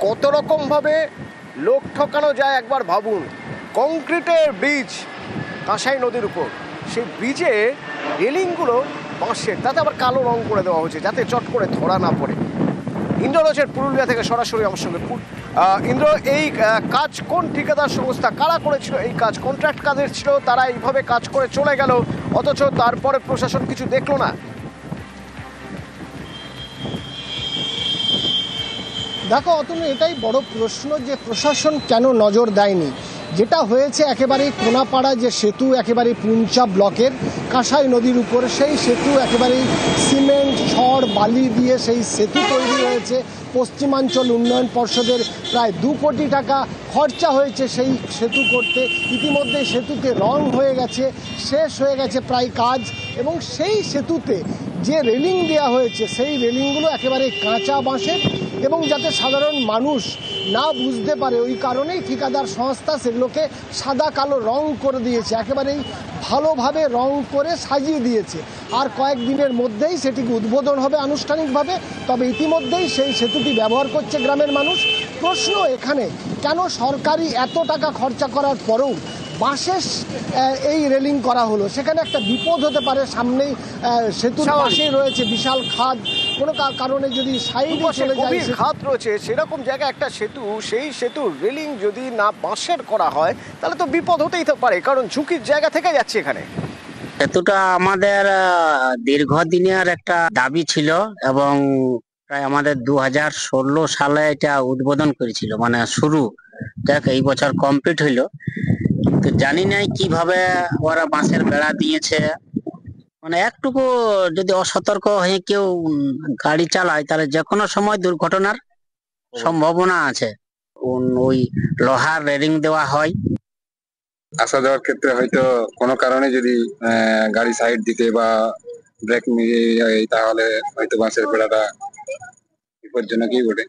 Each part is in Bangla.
কত রকমভাবে লোক ঠকানো যায় একবার ভাবুন। কংক্রিটের ব্রিজ কাঁসাই নদীর উপর, সেই ব্রিজে রেলিংগুলো বাঁশের, তাতে আবার কালো রং করে দেওয়া হয়েছে যাতে চট করে ধরা না পড়ে। ইন্দ্র রয়েছেন পুরুলিয়া থেকে সরাসরি আমার সঙ্গে। ইন্দ্র, এই কাজ কোন ঠিকাদার সংস্থা, কারা করেছিল এই কাজ? কন্ট্রাক্ট কাদের ছিল, তারা এইভাবে কাজ করে চলে গেল, অথচ তারপরে প্রশাসন কিছু দেখলো না? দেখো অতনু, এটাই বড় প্রশ্ন যে প্রশাসন কেন নজর দেয়নি। যেটা হয়েছে একেবারেই কোনাপাড়া যে সেতু একেবারে পুঞ্চা ব্লকের কাঁসাই নদীর উপর, সেই সেতু একেবারেই সিমেন্ট ছড় বালি দিয়ে সেই সেতু তৈরি হয়েছে। পশ্চিমাঞ্চল উন্নয়ন পর্ষদের প্রায় 2 কোটি টাকা খরচা হয়েছে সেই সেতু করতে। ইতিমধ্যে সেতুতে রং হয়ে গেছে, শেষ হয়ে গেছে প্রায় কাজ। এবং সেই সেতুতে যে রেলিং দেওয়া হয়েছে সেই রেলিংগুলো একেবারে কাঁচা বাঁশের, এবং যাতে সাধারণ মানুষ না বুঝতে পারে ওই কারণেই ঠিকাদার সংস্থা সেগুলোকে সাদা কালো রং করে দিয়েছে, একেবারেই ভালোভাবে রং করে সাজিয়ে দিয়েছে। আর কয়েকদিনের মধ্যেই সেটিকে উদ্বোধন হবে আনুষ্ঠানিকভাবে। তবে ইতিমধ্যেই সেই সেতুটি ব্যবহার করছে গ্রামের মানুষ। প্রশ্ন এখানে, কেন সরকারি এত টাকা খরচা করার পরেও বাঁশের এই রেলিং করা হলো? সেখানে একটা বিপদ হতে পারে, সামনেই সেতুর পাশেই রয়েছে বিশাল খাদ, কোনো কারণে যদি সাইডে চলে যায়, খাদ রয়েছে সেরকম জায়গায় একটা সেতু, সেই সেতুর রেলিং যদি না বাঁশের করা হয় তাহলে তো বিপদ হতেই তো পারে, কারণ ঝুঁকির জায়গা থেকে যাচ্ছে এখানে। সেতুটা আমাদের দীর্ঘদিনের একটা দাবি ছিল, এবং প্রায় আমাদের 2016 সালে এটা উদ্বোধন করেছিল, মানে শুরু। দেখ, এই বছর কমপ্লিট হইলো, তো জানি নাই কিভাবে ওরা বাঁশের বেড়া দিয়েছে। মানে একটুকু যদি অসতর্ক হয়ে কেউ গাড়ি চালায় তাহলে যে কোনো সময় দুর্ঘটনার সম্ভাবনা আছে। ওই লোহার রেলিং দেওয়া হয়, আসা যাওয়ার ক্ষেত্রে হয়তো কোনো কারণে যদি গাড়ি সাইড দিতে বা ব্রেক মিলিয়ে যায়, তাহলে হয়তো বাসের বেড়াটা বিপজ্জনকই বটে।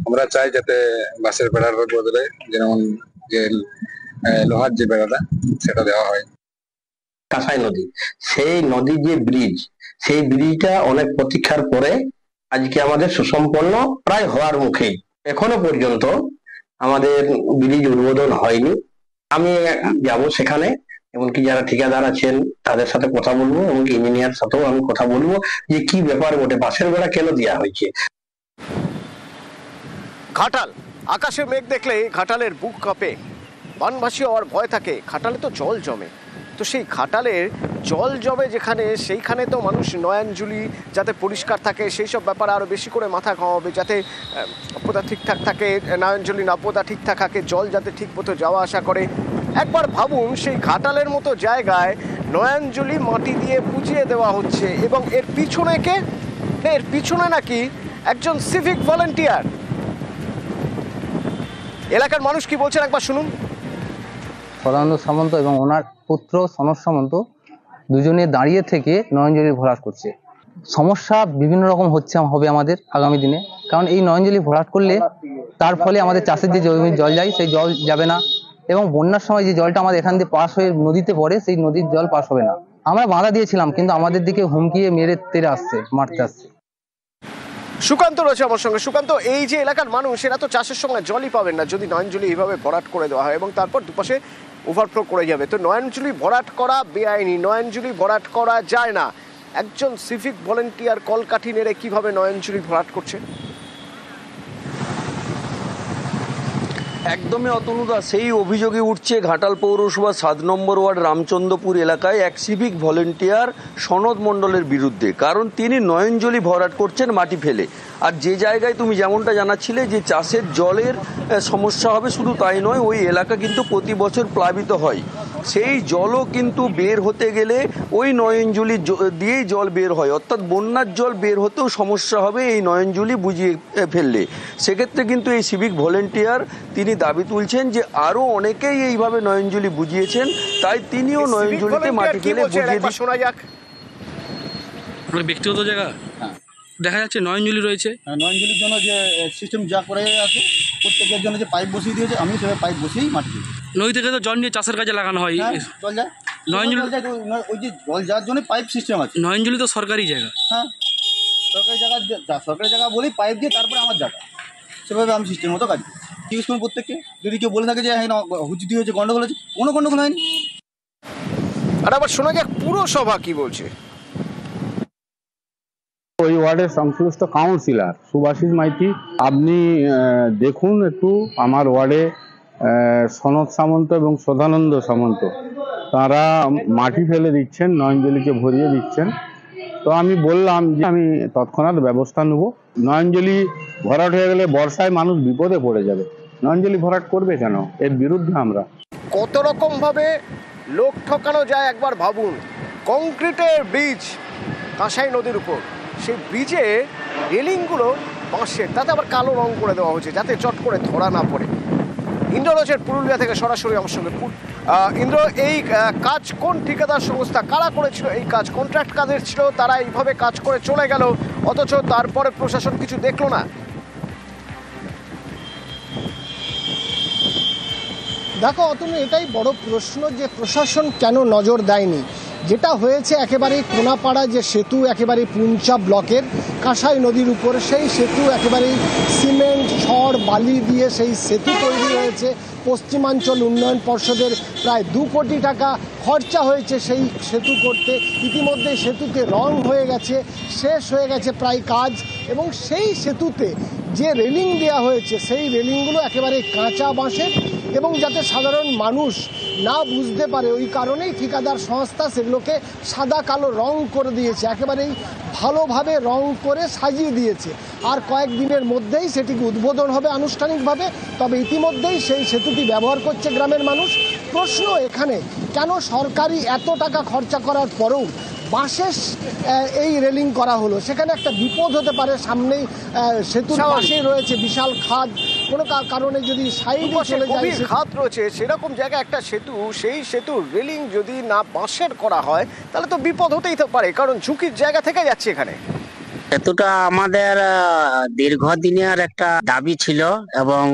আমরা চাই যাতে বাসের বেড়ার বদলে যেমন যে লোহার যে বেড়াটা সেটা দেওয়া হয়। কাঁসাই নদী, সেই নদীর যে ব্রিজ, সেই ব্রিজটা অনেক প্রতীক্ষার পরে আজকে আমাদের সুসম্পন্ন প্রায় হওয়ার মুখে। এখনো পর্যন্ত আমাদের ব্রিজ উদ্বোধন হয়নি। আমি যাব সেখানে, এমনকি যারা ঠিকাদার আছেন তাদের সাথে কথা বলবো, এমনকি ইঞ্জিনিয়ার সাথেও আমি কথা বলবো যে কি ব্যাপার বটে, বাঁশের বেড়া কেন দেওয়া হয়েছে। ঘাটাল, আকাশে মেঘ দেখলে ঘাটালের বুক কাঁপে, বানভাসী হওয়ার ভয় থাকে। ঘাটালে তো জল জমে, তো সেই ঘাটালের জল জমে যেখানে, সেইখানে তো মানুষ নয়নজুলি যাতে পরিষ্কার থাকে সেই সব ব্যাপারে আরও বেশি করে মাথা ঘামাবে, যাতে নাব্যতা ঠিকঠাক থাকে, নয়নজুলি নাব্যতা ঠিকঠাক থাকে, জল যাতে ঠিক মতো যাওয়া আসা করে। একবার ভাবুন, সেই ঘাটালের মতো জায়গায় নয়নজুলি মাটি দিয়ে পুজিয়ে দেওয়া হচ্ছে, এবং এর পিছনে কে? এর পিছনে নাকি একজন সিভিক ভলেন্টিয়ার। এলাকার মানুষ কি বলছেন একবার শুনুন। সদানন্দ সামন্ত এবং ওনার পুত্র সনদ সামন্ত দুজনে দাঁড়িয়ে থেকে নয়নজলি ভরাট করছে। সমস্যা বিভিন্ন রকম হবে আমাদের আগামী দিনে, কারণ এই নয়নজলি ভরাট করলে তার ফলে আমাদের চাষের যে জমির জল যায় সেই জল যাবে না, এবং বন্যার সময় যে জলটা আমাদের এখান দিয়ে পাস হয়ে নদীতে পড়ে সেই নদীর জল পাস হবে না। আমরা বাধা দিয়েছিলাম, কিন্তু আমাদের দিকে হুমকিয়ে মেরে তেরে আসছে, মারতে আসছে। সুকান্ত রয়েছে আমার সঙ্গে। সুকান্ত, এই যে এলাকার মানুষ, এরা তো চাষের সময় জলই পাবেন না যদি নয়নজলি এইভাবে ভরাট করে দেওয়া হয়, এবং তারপর দুপাশে ওভারফ্লো করে যাবে। তো নয়নজলি ভরাট করা বেআইনি, নয়নজলি ভরাট করা যায় না। একজন সিভিক ভলেন্টিয়ার কলকাঠি নেড়ে কিভাবে নয়নজলি ভরাট করছে? একদমই অতনুদা, সেই অভিযোগে উঠছে ঘাটাল পৌরসভা 7 নম্বর ওয়ার্ড রামচন্দ্রপুর এলাকায় এক সিভিক ভলেন্টিয়ার সনদ মণ্ডলের বিরুদ্ধে। কারণ তিনি নয়নজলি ভরাট করছেন মাটি ফেলে। আর যে জায়গায় তুমি যেমনটা জানাচ্ছিলে যে চাষের জলের সমস্যা হবে, শুধু তাই নয়, ওই এলাকা কিন্তু প্রতি বছর প্লাবিত হয়। সেই জলও কিন্তু বের হতে গেলে ওই নয়নজলি দিয়েই জল বের হয়, অর্থাৎ বন্যার জল বের হতেও সমস্যা হবে এই নয়নজলি বুঝিয়ে ফেললে। সেক্ষেত্রে কিন্তু এই সিভিক ভলেন্টিয়ার তিনি দাবি তুলছেন যে আরও অনেকেই এইভাবে নয়নজলি বুঝিয়েছেন, তাই তিনিও নয়নজলিতে মাটি ফেলে বুঝিয়ে দিচ্ছেন। শোনা যাক। ব্যক্তিগত জায়গা দেখা যাচ্ছে নয়নজলি রয়েছে, নয়নজলির জন্য যে সিস্টেম যা করে আছে, প্রত্যেকের জন্য যে পাইপ বসিয়ে দিয়েছে, আমি সেভাবে পাইপ বসিয়েই মাটি দিই। নদী থেকে তো জল নিয়ে চাষের কাজে লাগানো হয়। জল যায় নয়নজলি, ওই যে জল যাওয়ার জন্য পাইপ সিস্টেম আছে। নয়নজলি তো সরকারি জায়গা। হ্যাঁ, সরকারি জায়গা বলেই পাইপ দিয়ে তারপরে আমার জায়গা। সেভাবে আমি সিস্টেম মতো কাজ করি। জিজ্ঞেস করুন প্রত্যেককে, যদি কেউ বলে থাকে যে হ্যাঁ হুজুতি হয়েছে, গন্ডগোল হয়েছে, কোনো গন্ডগোল হয়নি। আর আবার শোনা যাক পুরসভা কি বলছে। ওই ওয়ার্ডের সংশ্লিষ্ট কাউন্সিলর সুভাষিস মাইতি, আপনি দেখুন একটু আমার ওয়ার্ডে সনদ সামন্ত এবং সদানন্দ সামন্ত তারা মাটি ফেলে দিচ্ছেন, নয়নজলিকে ভরিয়ে দিচ্ছেন। তো আমি বললাম যে আমি তৎক্ষণাৎ ব্যবস্থা নেব। নয়নজলি ভরাট হয়ে গেলে বর্ষায় মানুষ বিপদে পড়ে যাবে, নয়নজলি ভরাট করবে কেন? এর বিরুদ্ধে আমরা। কত রকম ভাবে লোক ঠকানো যায় একবার ভাবুন। কংক্রিটের ব্রিজ কাঁসাই নদীর উপর, সেই ব্রিজে রেলিংগুলো বাঁশের, তাতে আবার কালো রং করে দেওয়া হয়েছে যাতে চট করে ধরা না পড়ে। ইন্দ্র রয়েছে পুরুলিয়া থেকে সরাসরি আমার সঙ্গে। ইন্দ্র, এই কাজ কোন ঠিকাদার সংস্থা, কারা করেছিল এই কাজ? কন্ট্রাক্ট কাদের ছিল, তারা এইভাবে কাজ করে চলে গেল, অথচ তারপরে প্রশাসন কিছু দেখলো না? দেখো অতনু, এটাই বড় প্রশ্ন যে প্রশাসন কেন নজর দেয়নি। যেটা হয়েছে একেবারেই কোনাপাড়া যে সেতু একেবারে পুঞ্চা ব্লকের কাঁসাই নদীর উপর, সেই সেতু একেবারেই সিমেন্ট ছড় বালি দিয়ে সেই সেতু তৈরি হয়েছে। পশ্চিমাঞ্চল উন্নয়ন পর্ষদের প্রায় 2 কোটি টাকা খরচা হয়েছে সেই সেতু করতে। ইতিমধ্যে সেতুতে রং হয়ে গেছে, শেষ হয়ে গেছে প্রায় কাজ। এবং সেই সেতুতে যে রেলিং দেওয়া হয়েছে সেই রেলিংগুলো একেবারে কাঁচা বাঁশের, এবং যাতে সাধারণ মানুষ না বুঝতে পারে ওই কারণেই ঠিকাদার সংস্থা সেগুলোকে সাদা কালো রং করে দিয়েছে, একেবারেই ভালোভাবে রং করে সাজিয়ে দিয়েছে। আর কয়েকদিনের মধ্যেই সেটিকে উদ্বোধন হবে আনুষ্ঠানিকভাবে। তবে ইতিমধ্যেই সেই সেতুটি ব্যবহার করছে গ্রামের মানুষ। প্রশ্ন এখানে, কেন সরকারি এত টাকা খরচা করার পরেও বাঁশের এই রেলিং করা হলো? সেখানে একটা বিপদ হতে পারে, সামনেই সেতুর পাশেই রয়েছে বিশাল খাদ, কোনো কারণে যদি সাইডে চলে যায়, খাদ রয়েছে সেরকম জায়গায় একটা সেতু, সেই সেতুর রেলিং যদি না বাঁশের করা হয় তাহলে তো বিপদ হতেই তো পারে, কারণ ঝুঁকির জায়গা থেকে যাচ্ছে এখানে। সেতুটা আমাদের দীর্ঘদিনের একটা দাবি ছিল এবং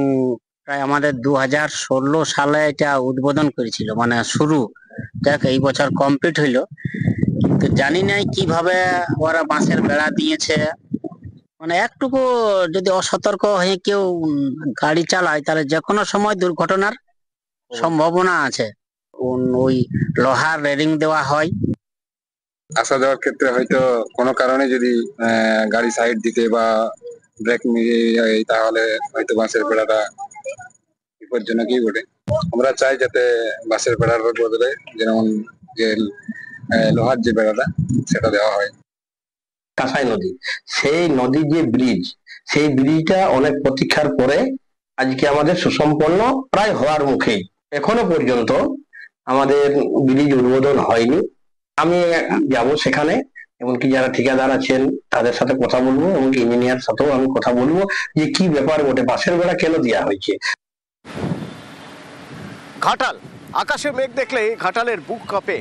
প্রায় আমাদের 2016 সালে এটা উদ্বোধন করেছিল, মানে শুরু। দেখ এই বছর কমপ্লিট হইলো, কিন্তু জানি নাই কিভাবে ওরা বাঁশের বেড়া দিয়েছে। মানে একটুকু যদি অসতর্ক হয়ে কেউ গাড়ি চালায় তাহলে যে কোনো সময় দুর্ঘটনার সম্ভাবনা আছে। ওই লোহার রেলিং দেওয়া হয়। আসা যাওয়ার ক্ষেত্রে হয়তো কোনো কারণে যদি গাড়ি সাইড দিতে বা ব্রেক মিলিয়ে তাহলে হয়তো বাসের বেড়াটা বিপজ্জনকই বটে। আমরা চাই যাতে বাসের বেড়ার বদলে যেমন যে লোহার যে বেড়াটা সেটা দেওয়া হয়। কাঁসাই নদী, সেই নদীর যে ব্রিজ, সেই ব্রিজটা অনেক প্রতীক্ষার পরে আজকে আমাদের সুসম্পন্ন প্রায় হওয়ার মুখে। এখনো পর্যন্ত আমাদের ব্রিজ উদ্বোধন হয়নি। আমি যাব সেখানে, এমনকি যারা ঠিকাদার আছেন তাদের সাথে কথা বলবো, এমনকি ইঞ্জিনিয়ার সাথেও আমি কথা বলবো যে কি ব্যাপার বটে, বাসের বেড়া কেন দেওয়া হয়েছে। ঘাটাল, আকাশে মেঘ দেখলে ঘাটালের বুক কাঁপে,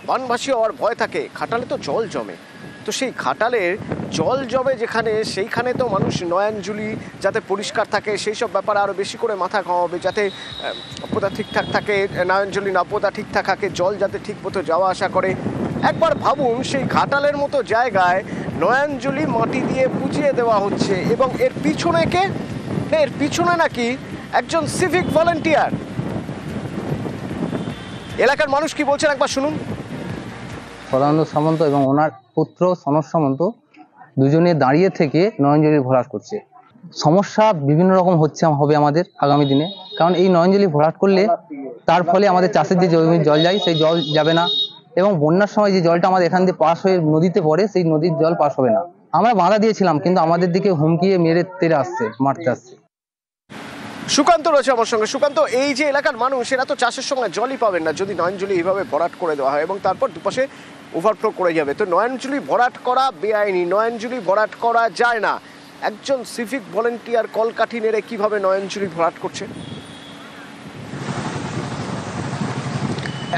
বানভাসী হওয়ার ভয় থাকে। ঘাটালে তো জল জমে, তো সেই ঘাটালের জল জমে যেখানে, সেইখানে তো মানুষ নয়নজুলি যাতে পরিষ্কার থাকে সেই সব ব্যাপারে আরও বেশি করে মাথা ঘামাবে, যাতে পোতা ঠিকঠাক থাকে, নয়নজুলি না পোতা ঠিকঠাক থাকে, জল যাতে ঠিক মতো যাওয়া আসা করে। একবার ভাবুন, সেই ঘাটালের মতো জায়গায় নয়নজুলি মাটি দিয়ে পুজিয়ে দেওয়া হচ্ছে, এবং এর পিছনে কে? এর পিছনে নাকি একজন সিভিক ভলেন্টিয়ার। এলাকার মানুষ কি বলছেন একবার শুনুন। সদানন্দ সামন্ত এবং ওনার পুত্র সনদ সামন্ত দুজনে দাঁড়িয়ে থেকে নয়নজলি ভরাট করছে। সমস্যা বিভিন্ন রকম হবে আমাদের আগামী দিনে, কারণ এই নয়নজলি ভরাট করলে তার ফলে আমাদের চাষের যে জমির জল যায় সেই জল যাবে না, এবং বন্যার সময় যে জলটা আমাদের এখান দিয়ে পাস হয়ে নদীতে পড়ে সেই নদীর জল পাস হবে না। আমরা বাধা দিয়েছিলাম, কিন্তু আমাদের দিকে হুমকিয়ে মেরে তেরে আসছে, মারতে আসছে। সুকান্ত রয়েছে আমার সঙ্গে। সুকান্ত, এই যে এলাকার মানুষ, এরা তো চাষের সময় জলই পাবেন না যদি নয়নজলি এইভাবে ভরাট করে দেওয়া হয় এবং তারপর দুপাশে ওভারফ্লো করে যাবে। তো নয়নজলি ভরাট করা বেআইনি, নয়নজলি ভরাট করা যায় না। একজন সিভিক ভলেন্টিয়ার কলকাঠি নেড়ে কিভাবে নয়নজলি ভরাট করছে?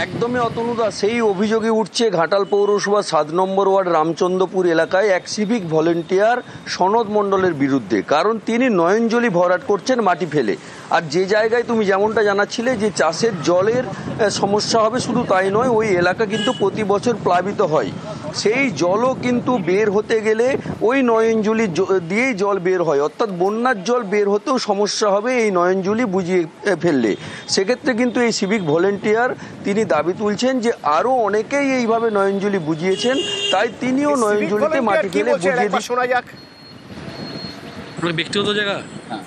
একদমই অতনুদা, সেই অভিযোগে উঠছে ঘাটাল পৌরসভা 7 নম্বর ওয়ার্ড রামচন্দ্রপুর এলাকায় এক সিভিক ভলেন্টিয়ার সনদ মণ্ডলের বিরুদ্ধে। কারণ তিনি নয়নজলি ভরাট করছেন মাটি ফেলে। আর যে জায়গায় তুমি যেমনটা জানাচ্ছিলে যে চাষের জলের সমস্যা হবে, শুধু তাই নয়, ওই এলাকা কিন্তু প্রতি বছর প্লাবিত হয়। সেই জলও কিন্তু বের হতে গেলে ওই নয়নজুলি দিয়েই জল বের হয়, অর্থাৎ বন্যার জল বের হতেও সমস্যা হবে এই নয়নজুলি বুঝিয়ে ফেললে। সেক্ষেত্রে কিন্তু এই সিভিক ভলেন্টিয়ার তিনি দাবি তুলছেন যে আরও অনেকেই এইভাবে নয়নজুলি বুঝিয়েছেন, তাই তিনিও নয়নজুলিতে মাটি ফেলে বুঝিয়ে দিচ্ছেন। শোনা যাক। ব্যক্তিগত জায়গা হ্যাঁ।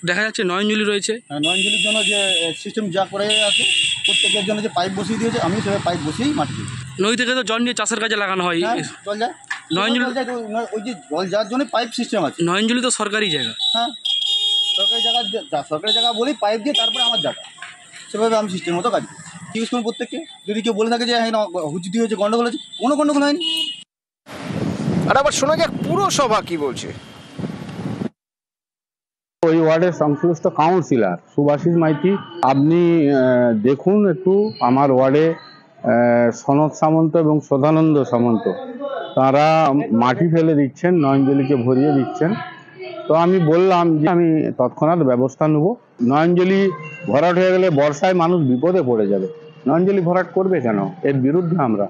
দেখা যাচ্ছে নয়নজুলি রয়েছে। নয়নজুলির জন্য যে সিস্টেম যা করে আছে, প্রত্যেকের জন্য যে পাইপ বসিয়ে দিয়েছে, আমি সেভাবে পাইপ বসিয়েই মাটি দিই। নদী থেকে তো জল নিয়ে চাষের কাজে লাগানো হয়। হ্যাঁ, জল যায়। নয়নজুলি জল যায় তো ওই যে জল যাওয়ার জন্য পাইপ সিস্টেম আছে। নয়নজুলি তো সরকারি জায়গা। হ্যাঁ, সরকারি জায়গা বলেই পাইপ দিয়ে তারপরে আমার জায়গা, সেভাবে আমি সিস্টেম মতো কাজ করি। জিজ্ঞেস করুন প্রত্যেককে, যদি কেউ বলে থাকে যে হ্যাঁ হুচুতি হয়েছে, গন্ডগোল হয়েছে, কোনো গন্ডগোল হয়নি। আর আবার শোনা যাক পুরসভা কি বলছে। ওই ওয়ার্ডের সংশ্লিষ্ট কাউন্সিলর সুভাষিস মাইতি, আপনি দেখুন একটু আমার ওয়ার্ডে সনদ সামন্ত এবং সদানন্দ সামন্ত তারা মাটি ফেলে দিচ্ছেন, নয়নজলিকে ভরিয়ে দিচ্ছেন। তো আমি বললাম যে আমি তৎক্ষণাৎ ব্যবস্থা নেব। নয়নজলি ভরাট হয়ে গেলে বর্ষায় মানুষ বিপদে পড়ে যাবে, নয়নজলি ভরাট করবে কেন, এর বিরুদ্ধে আমরা।